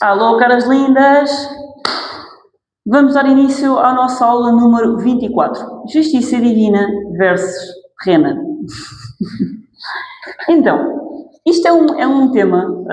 Alô, caras lindas! Vamos dar início à nossa aula número 24. Justiça Divina versus Terrena. Então, isto é um tema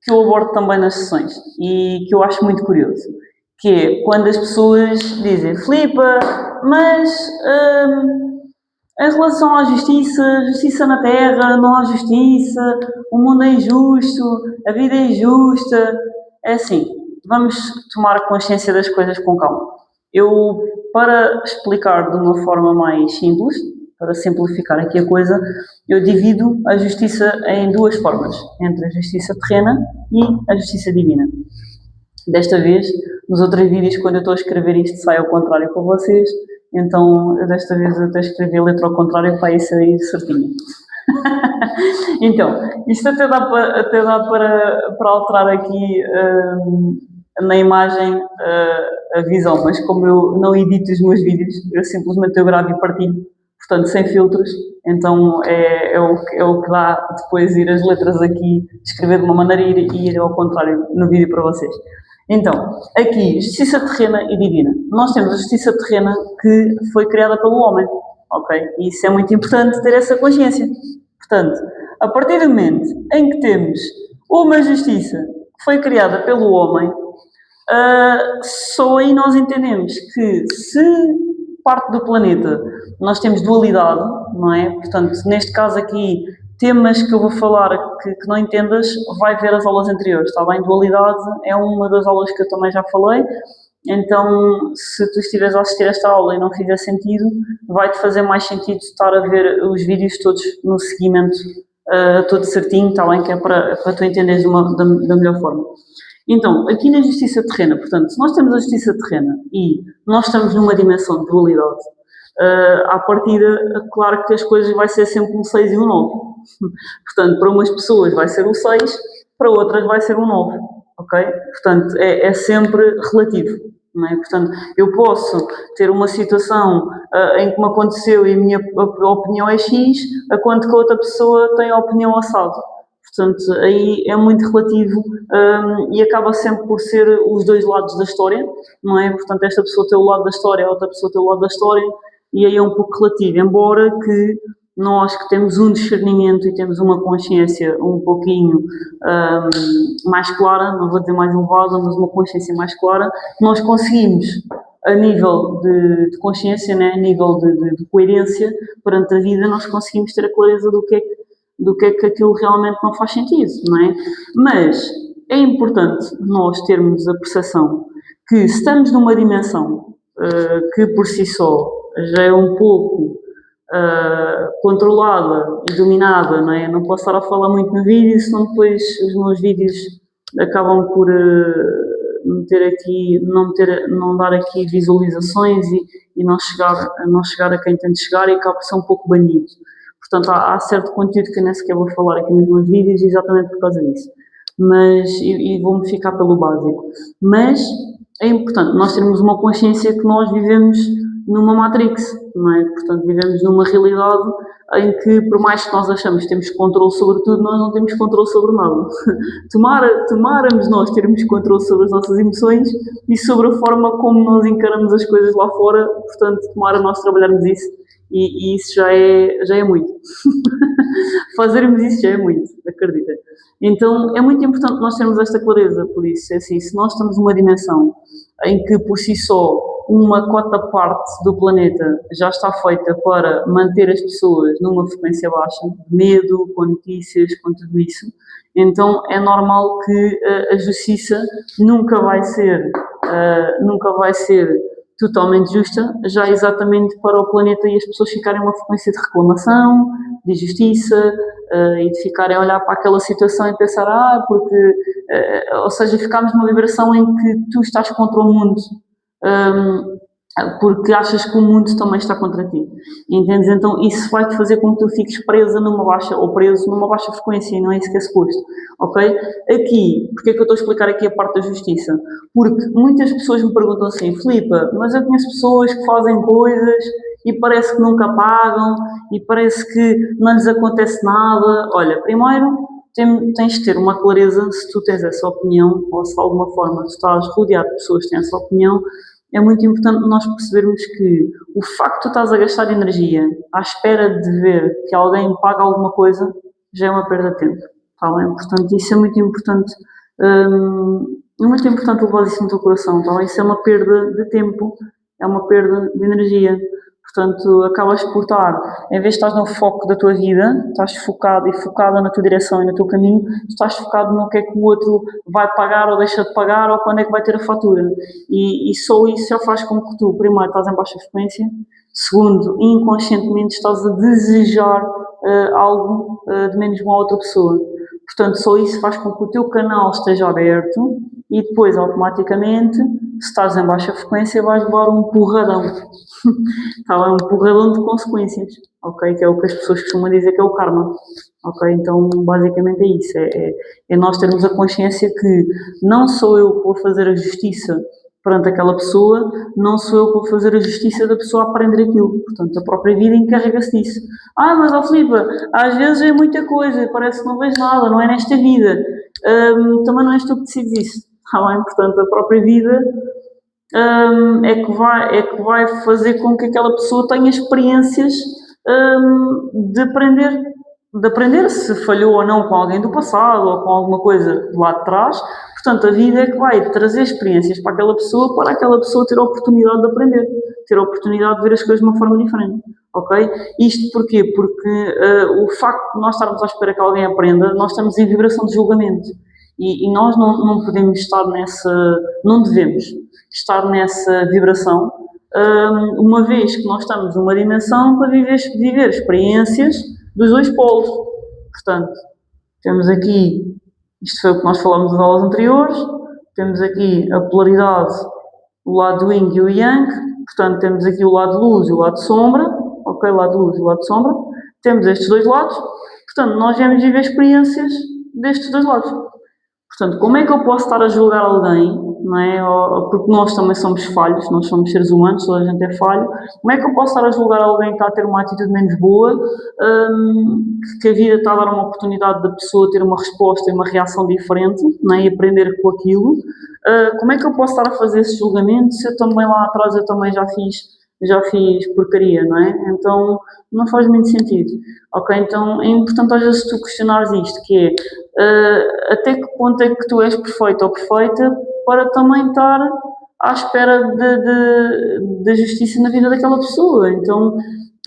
que eu abordo também nas sessões e que eu acho muito curioso, que é quando as pessoas dizem Filipa, mas em relação à justiça, justiça na Terra, não há justiça, o mundo é injusto, a vida é injusta. É assim, vamos tomar consciência das coisas com calma. Eu, para explicar de uma forma mais simples, para simplificar aqui a coisa, eu divido a justiça em duas formas, entre a justiça terrena e a justiça divina. Desta vez, nos outros vídeos, quando eu estou a escrever isto, sai ao contrário para vocês, então desta vez eu até escrevi a letra ao contrário para isso sair certinho. Então, isto até dá para alterar aqui na imagem a visão, mas como eu não edito os meus vídeos, eu simplesmente eu gravo e partilho, portanto sem filtros, então é o que dá depois ir as letras aqui, escrever de uma maneira e ir ao contrário no vídeo para vocês. Então, aqui, justiça terrena e divina. Nós temos a justiça terrena que foi criada pelo homem, ok? E isso é muito importante ter essa consciência. Portanto, a partir do momento em que temos uma justiça que foi criada pelo homem, só aí nós entendemos que se parte do planeta nós temos dualidade, não é? Portanto, neste caso aqui, temas que eu vou falar que não entendas, vai ver as aulas anteriores, está bem? Dualidade é uma das aulas que eu também já falei, então se tu estiveres a assistir esta aula e não fizer sentido, vai-te fazer mais sentido estar a ver os vídeos todos no seguimento, todo certinho, está bem? Que é para tu entenderes da melhor forma. Então, aqui na justiça terrena, portanto, se nós temos a justiça terrena e nós estamos numa dimensão de dualidade, à partida, claro que as coisas vai ser sempre um 6 e um 9. Portanto, para umas pessoas vai ser um 6, para outras vai ser um 9, ok? Portanto, é sempre relativo, não é? Portanto, eu posso ter uma situação em que me aconteceu e a minha opinião é X, enquanto que a outra pessoa tem a opinião assado. Portanto, aí é muito relativo e acaba sempre por ser os dois lados da história, não é? Portanto, esta pessoa tem o lado da história, a outra pessoa tem o lado da história, e aí é um pouco relativo, embora que nós que temos um discernimento e temos uma consciência um pouquinho mais clara, não vou dizer mais elevada, mas uma consciência mais clara, nós conseguimos, a nível de consciência, né, a nível de coerência perante a vida, nós conseguimos ter a clareza do que é que aquilo realmente não faz sentido, não é? Mas é importante nós termos a percepção que se estamos numa dimensão que por si só já é um pouco controlada e dominada, não é? Não posso estar a falar muito no vídeo, senão depois os meus vídeos acabam por não dar aqui visualizações e não chegar a quem tem de chegar e acaba por ser um pouco banido. Portanto, há certo conteúdo que eu nem sequer vou falar aqui nos meus vídeos exatamente por causa disso. Mas, e vou-me ficar pelo básico. Mas é importante nós termos uma consciência que nós vivemos numa Matrix, não é? Portanto, vivemos numa realidade em que, por mais que nós achamos que temos controle sobre tudo, nós não temos controle sobre nada. Tomáramos nós termos controle sobre as nossas emoções e sobre a forma como nós encaramos as coisas lá fora, portanto, tomara nós trabalharmos isso. E isso já é muito. Fazermos isso já é muito, acredita. Então, é muito importante nós termos esta clareza, por isso, assim, se nós estamos numa dimensão em que, por si só, uma cota parte do planeta já está feita para manter as pessoas numa frequência baixa, de medo, com notícias, com tudo isso, então é normal que a justiça nunca vai ser totalmente justa, já exatamente para o planeta e as pessoas ficarem numa frequência de reclamação, de injustiça, e de ficarem a olhar para aquela situação e pensar, porque, ou seja, ficarmos numa vibração em que tu estás contra o mundo, porque achas que o mundo também está contra ti, entendes? Então isso vai-te fazer com que tu fiques preso numa baixa frequência, e não é isso que é suposto, ok? Aqui, porque é que eu estou a explicar aqui a parte da justiça? Porque muitas pessoas me perguntam assim, Filipa, mas eu conheço pessoas que fazem coisas e parece que nunca pagam e parece que não lhes acontece nada. Olha, primeiro, tens de ter uma clareza se tu tens essa opinião ou se de alguma forma tu estás rodeado de pessoas que têm essa opinião. É muito importante nós percebermos que o facto de tu estás a gastar energia à espera de ver que alguém paga alguma coisa já é uma perda de tempo, está bem? Portanto, isso é muito importante. É muito importante levar isso no teu coração, está bem? Isso é uma perda de tempo, é uma perda de energia. Portanto, acabas por estar, em vez de estás no foco da tua vida, estás focado e focada na tua direção e no teu caminho, estás focado no que é que o outro vai pagar ou deixa de pagar ou quando é que vai ter a fatura. E só isso já faz com que tu, primeiro, estás em baixa frequência, segundo, inconscientemente estás a desejar algo de menos bom a outra pessoa. Portanto, só isso faz com que o teu canal esteja aberto e depois, automaticamente, se estás em baixa frequência, vais levar um porradão. Está lá um porradão de consequências, ok? Que é o que as pessoas costumam dizer que é o karma, ok? Então, basicamente é isso. É nós termos a consciência que não sou eu que vou fazer a justiça perante aquela pessoa, não sou eu que vou fazer a justiça da pessoa a aprender aquilo. Portanto, a própria vida encarrega-se disso. Mas, ó Filipe, às vezes é muita coisa, parece que não vês nada, não é nesta vida. Também não és tu que decides isso, está bem? Portanto, a própria vida é que vai fazer com que aquela pessoa tenha experiências de aprender se falhou ou não com alguém do passado ou com alguma coisa de lá de trás. Portanto, a vida é que vai trazer experiências para aquela pessoa ter a oportunidade de aprender, ter a oportunidade de ver as coisas de uma forma diferente, ok? Isto porquê? Porque o facto de nós estarmos à espera que alguém aprenda, nós estamos em vibração de julgamento e nós não podemos estar não devemos estar nessa vibração, uma vez que nós estamos numa dimensão para viver experiências dos dois polos. Portanto, temos aqui, isto foi o que nós falamos nas aulas anteriores, temos aqui a polaridade, o lado do yin e o yang, portanto temos aqui o lado de luz e o lado de sombra, ok, o lado de luz e o lado de sombra, temos estes dois lados, portanto nós vamos viver experiências destes dois lados. Portanto, como é que eu posso estar a julgar alguém, não é? Porque nós também somos falhos, nós somos seres humanos, toda a gente é falho. Como é que eu posso estar a julgar alguém que está a ter uma atitude menos boa, que a vida está a dar uma oportunidade da pessoa ter uma resposta e uma reação diferente, não é? E aprender com aquilo? Como é que eu posso estar a fazer esse julgamento se eu também lá atrás eu também já fiz porcaria, não é? Então, não faz muito sentido. Ok, então é importante às vezes tu questionares isto, que é até que ponto é que tu és perfeito ou perfeita para também estar à espera da justiça na vida daquela pessoa. Então,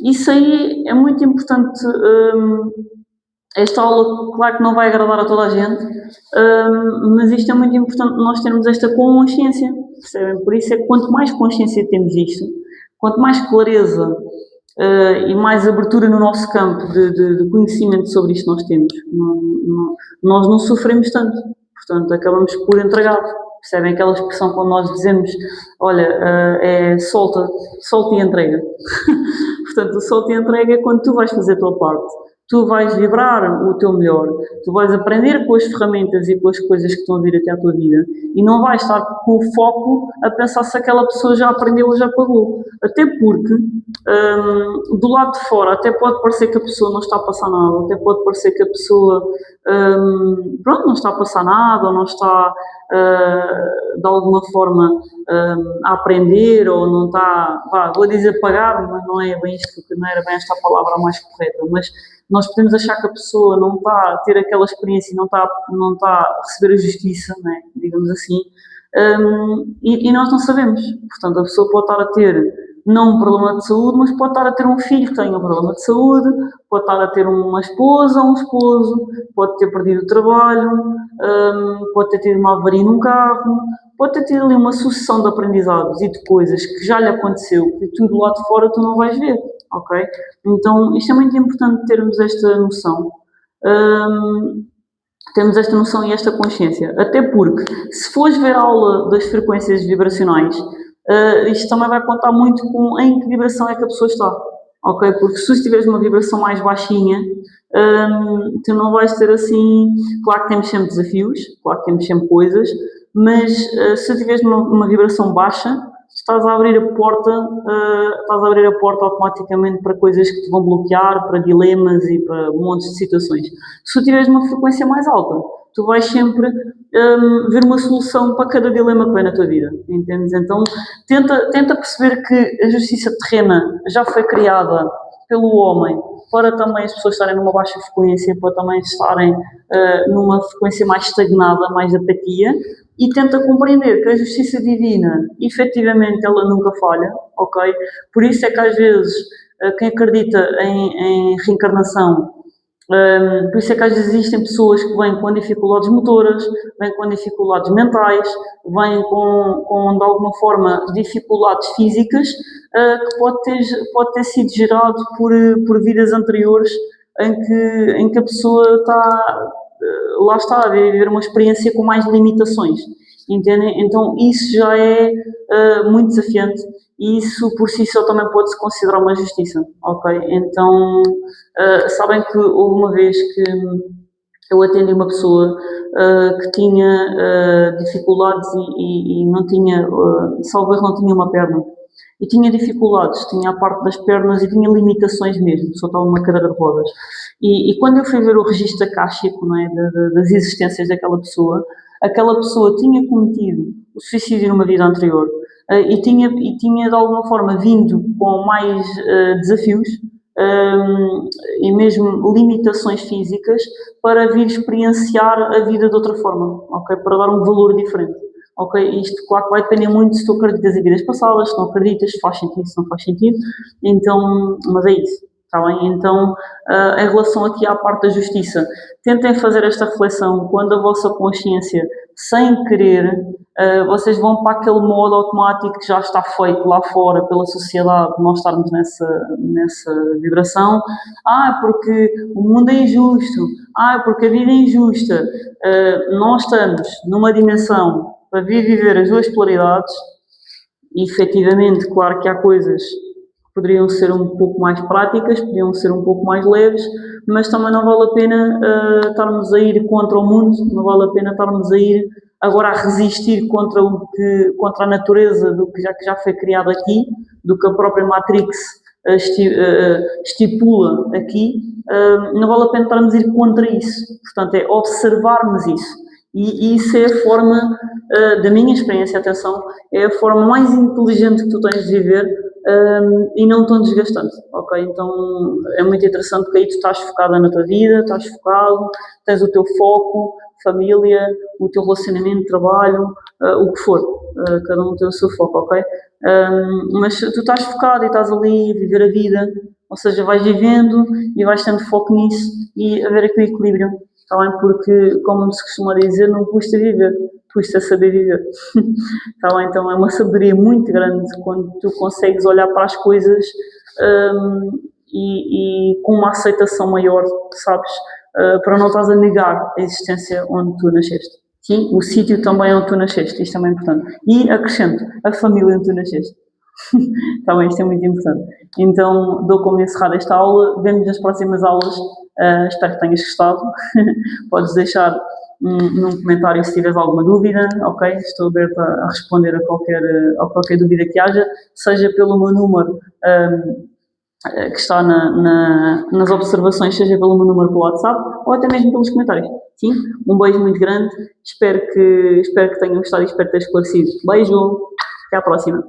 isso aí é muito importante. Esta aula, claro que não vai agradar a toda a gente, mas isto é muito importante nós termos esta consciência, percebem? Por isso é que quanto mais consciência temos disto, quanto mais clareza e mais abertura no nosso campo de conhecimento sobre isto nós temos, nós não sofremos tanto. Portanto, acabamos por entregar. Percebem aquela expressão quando nós dizemos, olha, é solta e entrega. Portanto, o solta e entrega é quando tu vais fazer a tua parte. Tu vais vibrar o teu melhor, tu vais aprender com as ferramentas e com as coisas que estão a vir até à tua vida e não vais estar com o foco a pensar se aquela pessoa já aprendeu ou já pagou. Até porque, do lado de fora, até pode parecer que a pessoa não está a passar nada, até pode parecer que a pessoa não está a passar nada ou não está de alguma forma a aprender ou não está, vou dizer pagar, mas não é bem isto, porque não era bem esta palavra a mais correta, mas nós podemos achar que a pessoa não está a ter aquela experiência, não está a receber a justiça, né, digamos assim, e nós não sabemos. Portanto, a pessoa pode estar a ter não um problema de saúde, mas pode estar a ter um filho que tenha um problema de saúde, pode estar a ter uma esposa, um esposo, pode ter perdido o trabalho, pode ter tido uma avaria num carro, pode ter tido ali uma sucessão de aprendizados e de coisas que já lhe aconteceu, que tu do lado de fora tu não vais ver, ok? Então, isto é muito importante termos esta noção. Temos esta noção e esta consciência. Até porque, se fores ver a aula das frequências vibracionais, isto também vai contar muito com em que vibração é que a pessoa está, ok? Porque se tu estiveres numa vibração mais baixinha, tu não vais ter assim... Claro que temos sempre desafios, claro que temos sempre coisas, mas se estiveres numa vibração baixa, estás a abrir a porta automaticamente para coisas que te vão bloquear, para dilemas e para montes de situações. Se tu tiveres uma frequência mais alta, tu vais sempre ver uma solução para cada dilema que vem na tua vida, entendes? Então, tenta perceber que a justiça terrena já foi criada pelo homem para também as pessoas estarem numa baixa frequência, para também estarem numa frequência mais estagnada, mais de apatia, e tenta compreender que a justiça divina, efetivamente, ela nunca falha, ok? Por isso é que às vezes quem acredita em reencarnação, por isso é que às vezes existem pessoas que vêm com dificuldades motoras, vêm com dificuldades mentais, vêm com de alguma forma, dificuldades físicas, que pode ter sido gerado por vidas anteriores em que a pessoa está, lá está, a viver uma experiência com mais limitações, entendem? Então isso já é muito desafiante e isso por si só também pode-se considerar uma justiça, ok? Então, sabem que houve uma vez que eu atendi uma pessoa que tinha dificuldades e não tinha, salvo erro, não tinha uma perna. E tinha dificuldades, tinha a parte das pernas e tinha limitações mesmo, só estava numa cadeira de rodas. E quando eu fui ver o registro acástico, não é, das existências daquela pessoa, aquela pessoa tinha cometido o suicídio numa vida anterior e tinha de alguma forma vindo com mais desafios e mesmo limitações físicas para vir experienciar a vida de outra forma, ok? Para dar um valor diferente. Ok, isto claro que vai depender muito se tu acreditas em vidas passadas, se não acreditas, se faz sentido, se não faz sentido, então, mas é isso, está bem? Então, em relação aqui à parte da justiça, tentem fazer esta reflexão quando a vossa consciência, sem querer, vocês vão para aquele modo automático que já está feito lá fora pela sociedade, nós estarmos nessa vibração, porque o mundo é injusto, porque a vida é injusta, nós estamos numa dimensão para vir viver as duas polaridades e, efetivamente, claro que há coisas que poderiam ser um pouco mais práticas, poderiam ser um pouco mais leves, mas também não vale a pena estarmos a ir contra o mundo, não vale a pena estarmos a ir agora a resistir contra a natureza do que já foi criado aqui, do que a própria Matrix estipula aqui, não vale a pena estarmos a ir contra isso. Portanto, é observarmos isso. E isso é a forma, da minha experiência, atenção, é a forma mais inteligente que tu tens de viver e não tão desgastante, ok? Então é muito interessante porque aí tu estás focada na tua vida, estás focado, tens o teu foco, família, o teu relacionamento, trabalho, o que for, cada um tem o seu foco, ok? Mas tu estás focado e estás ali a viver a vida, ou seja, vais vivendo e vais tendo foco nisso e haver aquele equilíbrio. Está bem? Porque, como se costuma dizer, não custa viver, custa saber viver. Está bem? Então é uma sabedoria muito grande quando tu consegues olhar para as coisas e com uma aceitação maior, sabes? Para não estás a negar a existência onde tu nasceste. Sim, o sítio também onde tu nasceste, isto também é importante. E acrescento, a família onde tu nasceste. Está bem, isto é muito importante. Então, dou como encerrada esta aula. Vemo-nos nas próximas aulas. Espero que tenhas gostado. Podes deixar num comentário se tiveres alguma dúvida, ok? Estou aberta a responder a qualquer dúvida que haja, seja pelo meu número que está nas observações, seja pelo meu número pelo WhatsApp ou até mesmo pelos comentários. Sim? Um beijo muito grande. Espero que tenham gostado e espero ter esclarecido. Beijo. Até à próxima.